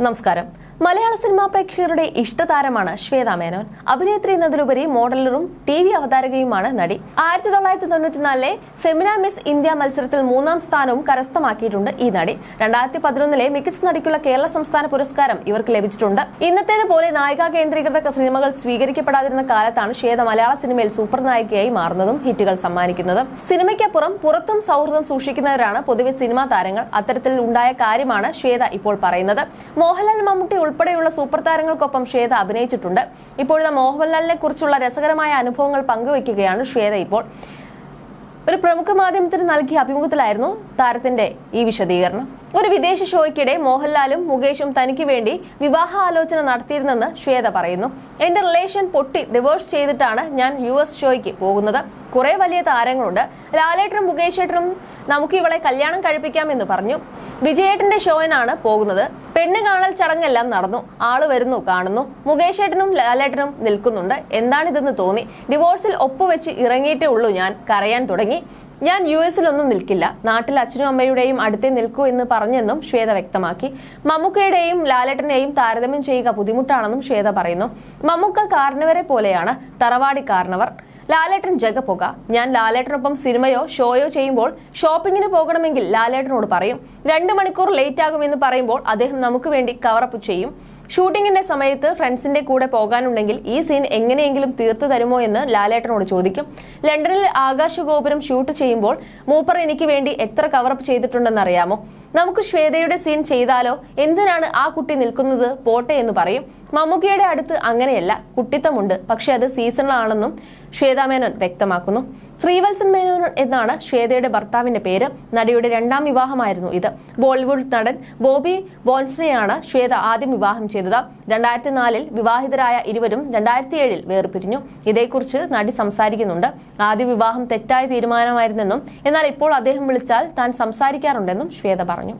നമസ്കാരം. മലയാള സിനിമാ പ്രേക്ഷകരുടെ ഇഷ്ടതാരമാണ് ശ്വേത മേനോൻ. അഭിനേത്രി എന്നതിലുപരി മോഡലറും TV അവതാരകയുമാണ് നടി. 1994 ഫെമിന മിസ് ഇന്ത്യ മത്സരത്തിൽ 3ാം സ്ഥാനവും കരസ്ഥമാക്കിയിട്ടുണ്ട് ഈ നടി. 2011 മികച്ച നടിക്കുള്ള കേരള സംസ്ഥാന പുരസ്കാരം ഇവർക്ക് ലഭിച്ചിട്ടുണ്ട്. ഇന്നത്തേതുപോലെ നായിക കേന്ദ്രീകൃത സിനിമകൾ സ്വീകരിക്കപ്പെടാതിരുന്ന കാലത്താണ് ശ്വേത മലയാള സിനിമയിൽ സൂപ്പർ നായികയായി മാറുന്നതും ഹിറ്റുകൾ സമ്മാനിക്കുന്നതും. സിനിമയ്ക്കപ്പുറം പുറത്തും സൗഹൃദം സൂക്ഷിക്കുന്നവരാണ് പൊതുവെ സിനിമാ താരങ്ങൾ. അത്തരത്തിൽ ഉണ്ടായ കാര്യമാണ് ശ്വേത ഇപ്പോൾ പറയുന്നത്. മോഹൻലാൽ, മമ്മൂട്ടി ഉൾപ്പെടെയുള്ള സൂപ്പർ താരങ്ങൾക്കൊപ്പം ശ്വേത അഭിനയിച്ചിട്ടുണ്ട്. ഇപ്പോഴത്തെ മോഹൻലാലിനെ കുറിച്ചുള്ള രസകരമായ അനുഭവങ്ങൾ പങ്കുവയ്ക്കുകയാണ് ശ്വേത ഇപ്പോൾ. ഒരു പ്രമുഖ മാധ്യമത്തിന് നൽകിയ അഭിമുഖത്തിലായിരുന്നു താരത്തിന്റെ ഈ വിശദീകരണം. ഒരു വിദേശ ഷോയ്ക്കിടെ മോഹൻലാലും മുകേഷും തനിക്ക് വേണ്ടി വിവാഹ ആലോചന നടത്തിയിരുന്നെന്ന് ശ്വേത പറയുന്നു. എന്റെ റിലേഷൻ പൊട്ടി ഡിവോഴ്സ് ചെയ്തിട്ടാണ് ഞാൻ US ഷോയ്ക്ക് പോകുന്നത്. കുറെ വലിയ താരങ്ങളുണ്ട്. ലാലേട്ടനും മുകേഷേട്ടനും നമുക്ക് ഇവളെ കല്യാണം കഴിപ്പിക്കാമെന്ന് പറഞ്ഞു. വിജയേട്ടന്റെ ഷോയിനാണ് പോകുന്നത്. പെണ്ണ് കാണൽ ചടങ്ങെല്ലാം നടന്നു. ആള് വരുന്നു, കാണുന്നു. മുകേഷേട്ടനും ലാലേട്ടനും നിൽക്കുന്നുണ്ട്. എന്താണിതെന്ന് തോന്നി. ഡിവോഴ്സിൽ ഒപ്പുവെച്ച് ഇറങ്ങിയിട്ടേ ഉള്ളൂ. ഞാൻ കരയാൻ തുടങ്ങി. ഞാൻ US-ലൊന്നും നിൽക്കില്ല. നാട്ടിൽ അച്ഛനും അമ്മയുടെയും അടുത്തേ നിൽക്കൂ എന്ന് പറഞ്ഞെന്നും ശ്വേത വ്യക്തമാക്കി. മമ്മൂക്കയുടെയും ലാലേട്ടനെയും താരതമ്യം ചെയ്യുക ബുദ്ധിമുട്ടാണെന്നും ശ്വേത പറയുന്നു. മമ്മൂക്ക കാർണവരെ പോലെയാണ്, തറവാടി കാർണവർ. ലാലേട്ടൻ ജഗപുക. ഞാൻ ലാലേട്ടനൊപ്പം സിനിമയോ ഷോയോ ചെയ്യുമ്പോൾ ഷോപ്പിങ്ങിന് പോകണമെങ്കിൽ ലാലേട്ടനോട് പറയും. 2 മണിക്കൂർ ലേറ്റ് ആകുമെന്ന് പറയുമ്പോൾ അദ്ദേഹം നമുക്ക് വേണ്ടി കവറപ്പ് ചെയ്യും. ഷൂട്ടിങ്ങിന്റെ സമയത്ത് ഫ്രണ്ട്സിന്റെ കൂടെ പോകാനുണ്ടെങ്കിൽ ഈ സീൻ എങ്ങനെയെങ്കിലും തീർത്തു തരുമോ എന്ന് ലാലേട്ടനോട് ചോദിക്കും. ലണ്ടനിൽ ആകാശഗോപുരം ഷൂട്ട് ചെയ്യുമ്പോൾ മൂപ്പർ എനിക്ക് വേണ്ടി എത്ര കവറപ്പ് ചെയ്തിട്ടുണ്ടെന്ന് അറിയാമോ? നമുക്ക് ശ്വേതയുടെ സീൻ ചെയ്താലോ? എന്തിനാണ് ആ കുട്ടി നിൽക്കുന്നത്? പോട്ടെ എന്ന് പറയും. മമ്മൂക്കയുടെ അടുത്ത് അങ്ങനെയല്ല, കുട്ടിത്തമുണ്ട്. പക്ഷെ അത് സീസണലാണെന്നും ശ്വേത മേനോൻ വ്യക്തമാക്കുന്നു. ശ്രീവത്സൻ മേനോൻ എന്നാണ് ശ്വേതയുടെ ഭർത്താവിന്റെ പേര്. നടിയുടെ 2ാം വിവാഹമായിരുന്നു ഇത്. ബോളിവുഡ് നടൻ ബോബി ബോൺസിനെയാണ് ശ്വേത ആദ്യം വിവാഹം ചെയ്തത്. 2004 വിവാഹിതരായ ഇരുവരും 2007 വേർപിരിഞ്ഞു. ഇതേക്കുറിച്ച് നടി സംസാരിക്കുന്നുണ്ട്. ആദ്യ വിവാഹം തെറ്റായ തീരുമാനമായിരുന്നെന്നും എന്നാൽ ഇപ്പോൾ അദ്ദേഹം വിളിച്ചാൽ താൻ സംസാരിക്കാറുണ്ടെന്നും ശ്വേത പറഞ്ഞു.